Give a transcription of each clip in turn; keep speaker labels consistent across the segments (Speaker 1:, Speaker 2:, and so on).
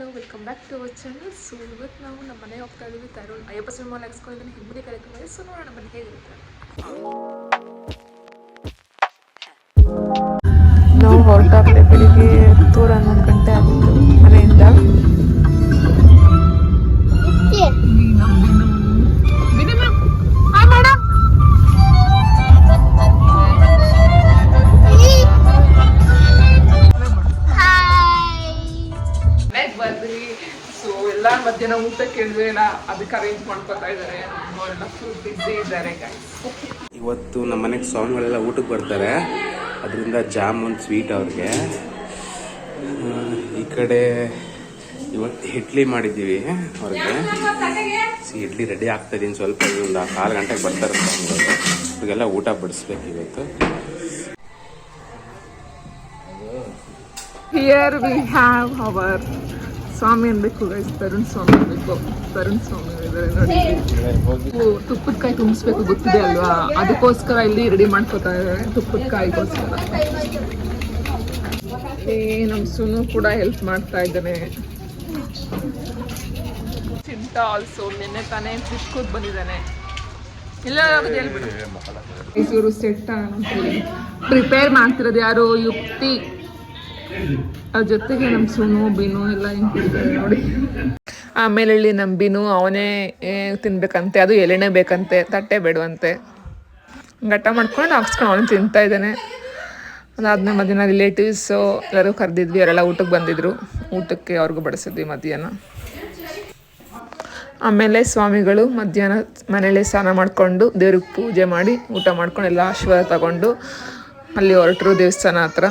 Speaker 1: Hello welcome back to our channel. So ಇವತ್ತು ನಾವು ನಮ್ಮ ಮನೆಗೆ ಹೋಗ್ತಾ ಇದ್ದೀವಿ. ತರುಣ್ ಅಯ್ಯಪ್ಪ ಸ್ವಾಮಿ ಮಾಲೆ ಹಾಕ್ಸ್ಕೊಂಡಿದ್ದಾನೆ, ಹಿಮ್ಮಡಿ ಕಾರ್ಯಕ್ರಮ. ಸೊ ನೋಡೋಣ ಬನ್ನಿ ಹೇಗಿರುತ್ತೆ. ನಾವು ಹೊರಟಾಗಲೇ ಬೆಳಿಗ್ಗೆ 10:11 ಗಂಟೆ ಆಗಿತ್ತು ಮನೆಯಿಂದ. ಸೊ ಎಲ್ಲ ಮಧ್ಯಾಹ್ನ ಊಟ ಕೇಳಿದ್ರೆ ಎಲ್ಲ ಅದಕ್ಕೆ ಅರೇಂಜ್ ಮಾಡ್ಕೊತಾ ಇದ್ದಾರೆ. ಎಲ್ಲ ಫುಲ್ ಬಿಸಿ ಇದ್ದಾರೆ.
Speaker 2: ಇವತ್ತು ನಮ್ಮ ಮನೆಗೆ ಸ್ವಾಮಿಗಳೆಲ್ಲ ಊಟಕ್ಕೆ ಬರ್ತಾರೆ, ಅದರಿಂದ ಜಾಮೂನ್ ಸ್ವೀಟ್ ಅವ್ರಿಗೆ. ಈ ಕಡೆ ಇವತ್ತು ಇಡ್ಲಿ ಮಾಡಿದ್ದೀವಿ ಅವ್ರಿಗೆ. ಇಡ್ಲಿ ರೆಡಿ ಆಗ್ತಾ ಇದೀನಿ. ಸ್ವಲ್ಪ ಒಂದು 4 ಗಂಟೆಗೆ ಬರ್ತಾರೆ ಸ್ವಾಮಿಗಳು. ಇವಾಗೆಲ್ಲ ಊಟ ಬಡಿಸ್ಬೇಕು ಇವತ್ತು.
Speaker 1: Here we have our ಸ್ವಾಮಿ ಅನ್ಬೇಕು ಗೈಸ್, ತರುಣ್ ಸ್ವಾಮಿ ಅನ್ಬೇಕು. ತರುಣ್ ಸ್ವಾಮಿ ಇದ್ದಾರೆ ನೋಡಿ. ತುಪ್ಪದ ಕಾಯಿ ತುಂಬಿಸ್ಬೇಕು ಗೊತ್ತಿದೆ ಅಲ್ವಾ, ಅದಕ್ಕೋಸ್ಕರ ಇಲ್ಲಿ ರೆಡಿ ಮಾಡ್ಕೋತಾ ಇದ್ದಾರೆ ತುಪ್ಪದ ಕಾಯಿಗೋಸ್ಕರ. ನಮ್ಮ ಸುನು ಕೂಡ ಹೆಲ್ಪ್ ಮಾಡ್ತಾ ಇದ್ದಾನೆ. ಚಿಂಟ ಆಲ್ಸೋ ನಿನ್ನೆ ತಾನೇ ಫಿಶ್ಕೋದ್ ಬಂದಿದ್ದಾನೆ. ಎಲ್ಲ ಹೇಳ್ಬಿಡು. ಇವರು ಸೆಟ್ ಪ್ರಿಪೇರ್ ಮಾಡ್ತಿರೋದು ಯಾರು? ಯುಕ್ತಿ. ಅದ್ರ ಜೊತೆಗೆ ನಮ್ಮ ಸುನು ಬಿನು ಎಲ್ಲ ಹಿಂಗಿರ್ತಾರೆ ನೋಡಿ. ಆಮೇಲೆ ಇಲ್ಲಿ ನಮ್ಮ ಬಿನು ಅವನೇ ತಿನ್ಬೇಕಂತೆ, ಅದು ಎಲೆನೇ ಬೇಕಂತೆ, ತಟ್ಟೆ ಬೇಡವಂತೆ. ಗಟ್ಟ ಮಾಡ್ಕೊಂಡು ಹಾಕ್ಸ್ಕೊಂಡು ಅವನು ತಿಂತಾ ಇದ್ದಾನೆ. ಅದಾದ್ಮೇಲೆ ಮಧ್ಯಾಹ್ನ ರಿಲೇಟಿವ್ಸು ಎಲ್ಲರೂ ಕರೆದಿದ್ವಿ, ಅವರೆಲ್ಲ ಊಟಕ್ಕೆ ಬಂದಿದ್ರು. ಊಟಕ್ಕೆ ಅವ್ರಿಗೂ ಬಡಿಸಿದ್ವಿ ಮಧ್ಯಾಹ್ನ. ಆಮೇಲೆ ಸ್ವಾಮಿಗಳು ಮಧ್ಯಾಹ್ನ ಮನೇಲಿ ಸ್ನಾನ ಮಾಡಿಕೊಂಡು ದೇವ್ರಿಗೆ ಪೂಜೆ ಮಾಡಿ ಊಟ ಮಾಡ್ಕೊಂಡು ಎಲ್ಲ ಆಶೀರ್ವಾದ ತಗೊಂಡು ಅಲ್ಲಿ ಹೊರಟರು ದೇವಸ್ಥಾನ ಹತ್ರ.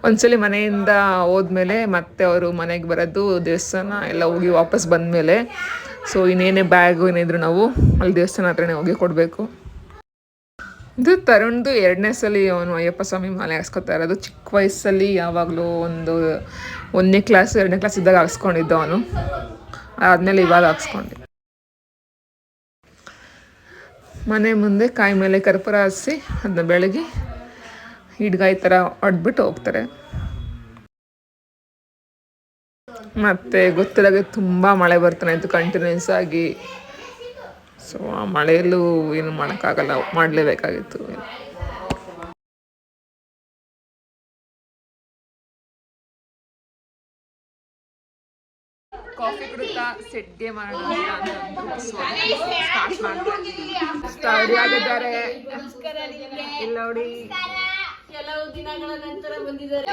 Speaker 1: ಒಂದ್ಸಲಿ ಮನೆಯಿಂದ ಹೋದ್ಮೇಲೆ ಮತ್ತೆ ಅವರು ಮನೆಗೆ ಬರೋದು ದೇವಸ್ಥಾನ ಎಲ್ಲ ಹೋಗಿ ವಾಪಸ್ ಬಂದಮೇಲೆ. ಸೊ ಇನ್ನೇನೇ ಬ್ಯಾಗು ಏನಿದ್ರು ನಾವು ಅಲ್ಲಿ ದೇವಸ್ಥಾನ ಹತ್ರನೇ ಹೋಗಿ ಕೊಡಬೇಕು. ಇದು ತರುಣ್ದು 2ನೇ ಸಲ ಅವನು ಅಯ್ಯಪ್ಪ ಸ್ವಾಮಿ ಮಾಲೆ ಹಾಕ್ಸ್ಕೊತಾ ಇರೋದು. ಚಿಕ್ಕ ವಯಸ್ಸಲ್ಲಿ ಯಾವಾಗಲೂ ಒಂದು 1ನೇ ಕ್ಲಾಸ್ 2ನೇ ಕ್ಲಾಸ್ ಇದ್ದಾಗ ಹಾಕ್ಸ್ಕೊಂಡಿದ್ದು ಅವನು. ಆದಮೇಲೆ ಇವಾಗ ಹಾಕ್ಸ್ಕೊಂಡು ಮನೆ ಮುಂದೆ ಕಾಯಿ ಮೇಲೆ ಕರ್ಪೂರ ಹಚ್ಚಿ ಅದನ್ನ ಬೆಳಗ್ಗೆ ಹಿಡ್ಗಾಯಿ ಥರ ಹೊಡೆದ್ಬಿಟ್ಟು ಹೋಗ್ತಾರೆ. ಮತ್ತು ಗೊತ್ತಿರೋಗೆ ತುಂಬ ಮಳೆ ಬರ್ತಾನೆ ಇತ್ತು ಕಂಟಿನ್ಯೂಸ್ ಆಗಿ. ಸೊ ಆ ಮಳೆಯಲ್ಲೂ ಏನು ಮಾಡೋಕ್ಕಾಗಲ್ಲ, ಮಾಡಲೇಬೇಕಾಗಿತ್ತು. ಕಾಫಿ ಕುಡಿತಾ ಸೆಟ್ಗೆ ಮಾಡೋಣ ಅಂತಂದ್ರು. ಸ್ಟಾರ್ಟ್ ಮಾಡ್ತಾರೆ. ಸ್ಟಾರ್ಟ್ ಆಗಿದ್ದಾರೆ ಇಲ್ಲ ನೋಡಿ. ಕೆಲವು ದಿನಗಳ ನಂತರ ಬಂದಿದ್ದಾರೆ.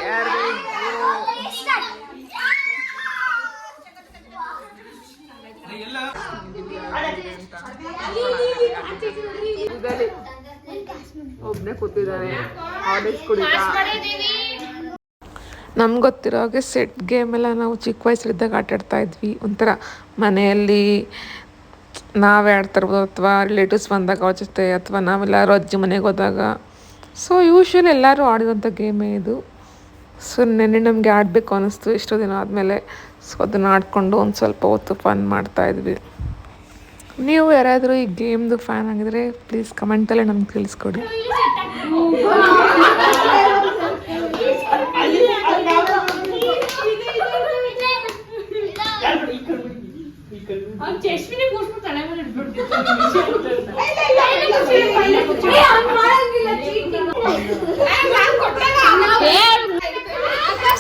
Speaker 1: ಒಬ್ಬನೇ ಕೂತಿದ್ದಾನೆ ಹಾರ್ಲಿಕ್ಸ್ ಕುಡಿತಾ. ನಮ್ಗೆ ಗೊತ್ತಿರೋ ಹಾಗೆ ಸೆಟ್ ಗೇಮ್ ಎಲ್ಲ ನಾವು ಚಿಕ್ಕ ವಯಸ್ಸಲ್ಲಿದ್ದಾಗ ಆಟಾಡ್ತಾ ಇದ್ವಿ. ಒಂಥರ ಮನೆಯಲ್ಲಿ ನಾವೇ ಆಡ್ತಾ ಇರ್ಬೋದು, ಅಥವಾ ರಿಲೇಟಿವ್ಸ್ ಬಂದಾಗ ಅವ್ರ ಜೊತೆ, ಅಥವಾ ನಾವೆಲ್ಲರೂ ಅಜ್ಜಿ ಮನೆಗೆ ಹೋದಾಗ. ಸೊ ಯೂಶ್ವಲಿ ಎಲ್ಲರೂ ಆಡಿದಂಥ ಗೇಮೇ ಇದು. ಸೊ ನೆನ್ನೆ ನಮಗೆ ಆಡಬೇಕು ಅನ್ನಿಸ್ತು ಎಷ್ಟೋ ದಿನ ಆದಮೇಲೆ. ಸೊ ಅದನ್ನು ಆಡಿಕೊಂಡು ಒಂದು ಸ್ವಲ್ಪ ಹೊತ್ತು ಫನ್ ಮಾಡ್ತಾಯಿದ್ವಿ. ನೀವು ಯಾರಾದರೂ ಈ ಗೇಮ್ದು ಫ್ಯಾನ್ ಆಗಿದ್ರೆ ಪ್ಲೀಸ್ ಕಮೆಂಟಲ್ಲೇ ನಮ್ಗೆ ತಿಳಿಸ್ಕೊಡಿ.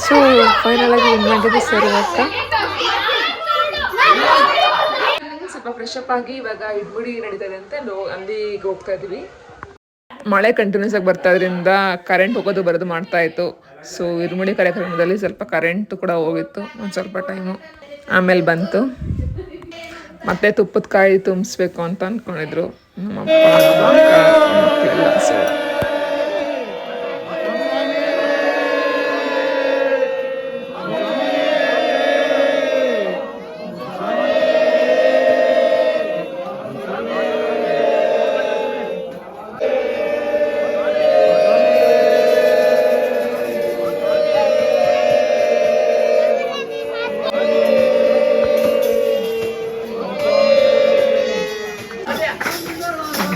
Speaker 1: ಸೊ ಫೈನಲ್ ಆಗಿ ಏನು ಮಾಡಿದ್ವಿ ಸರಿ ಅಂತ ಸ್ವಲ್ಪ ಫ್ರೆಶ್ ಅಪ್ ಆಗಿ ಇವಾಗ ಇಡ್ಮುಡಿ ನಡೀತದೆ ಅಂತ ಅಲ್ಲಿಗೆ ಹೋಗ್ತಾ ಇದೀವಿ. ಮಳೆ ಕಂಟಿನ್ಯೂಸ್ ಆಗಿ ಬರ್ತಾ ಇದ್ರಿಂದ ಕರೆಂಟ್ ಹೋಗೋದು ಬರೋದು ಮಾಡ್ತಾ ಇತ್ತು. ಸೊ ಇರ್ಮುಡಿ ಕಾರ್ಯಕ್ರಮದಲ್ಲಿ ಸ್ವಲ್ಪ ಕರೆಂಟ್ ಕೂಡ ಹೋಗಿತ್ತು ಒಂದು ಸ್ವಲ್ಪ ಟೈಮು. ಆಮೇಲೆ ಬಂತು. ಮತ್ತೆ ತುಪ್ಪದ ಕಾಯಿ ತುಂಬಿಸ್ಬೇಕು ಅಂತ ಅಂದ್ಕೊಂಡಿದ್ರು ನಮ್ಮಪ್ಪ ಮಕ್ಕಳೆಲ್ಲ. ಸೊ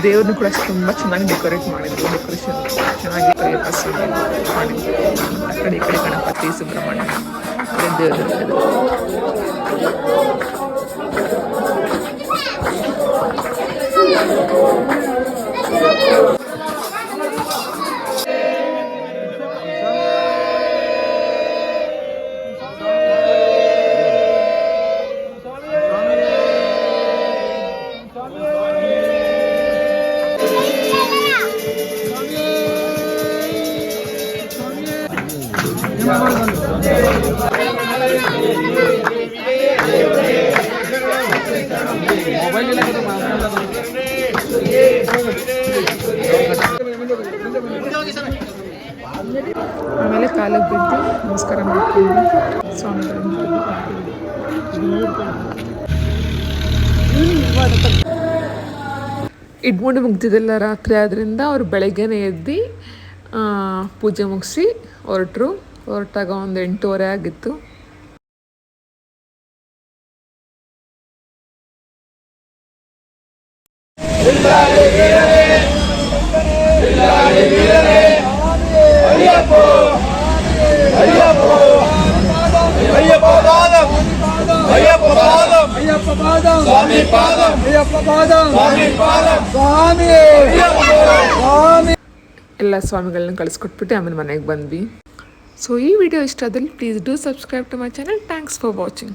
Speaker 1: ದೇವ್ರನ್ನೂ ಕೂಡ ತುಂಬ ಚೆನ್ನಾಗಿ ಡೆಕೋರೇಟ್ ಮಾಡಿದ್ರು. ಡೆಕೋರೇಷನ್ ಚೆನ್ನಾಗಿ ಮಾಡಿದ್ರು. ಆ ಕಡೆ ಈ ಕಡೆ ಗಣಪತಿ, ಸುಬ್ರಹ್ಮಣ್ಯ ಮಾಡಿದ್ರೆ ದೇವರು. ಆಮೇಲೆ ಕಾಲಿಗೆ ಬಿದ್ದು ನಮಸ್ಕಾರ ಮಾಡ್ಕೊಂಡು ಸ್ವಾಮಿಗಳಿಂದ ಇಡ್ಮುಂಡಿ ಮುಗ್ದಿದ್ದೆಲ್ಲ ರಾತ್ರಿ ಆದ್ದರಿಂದ ಅವ್ರು ಬೆಳಗ್ಗೆನೇ ಎದ್ದು ಪೂಜೆ ಮುಗಿಸಿ ಹೊರಟಾಗ ಒಂದು 8:30 ಆಗಿತ್ತು. ಎಲ್ಲ ಸ್ವಾಮಿಗಳನ್ನ ಕಳಿಸ್ಕೊಟ್ಬಿಟ್ಟು ಆಮೇಲೆ ಮನೆಗೆ ಬಂದ್ವಿ. ಸೊ ಈ ವಿಡಿಯೋ ಇಷ್ಟ ಆದಲ್ಲಿ please do subscribe to my channel. Thanks for watching.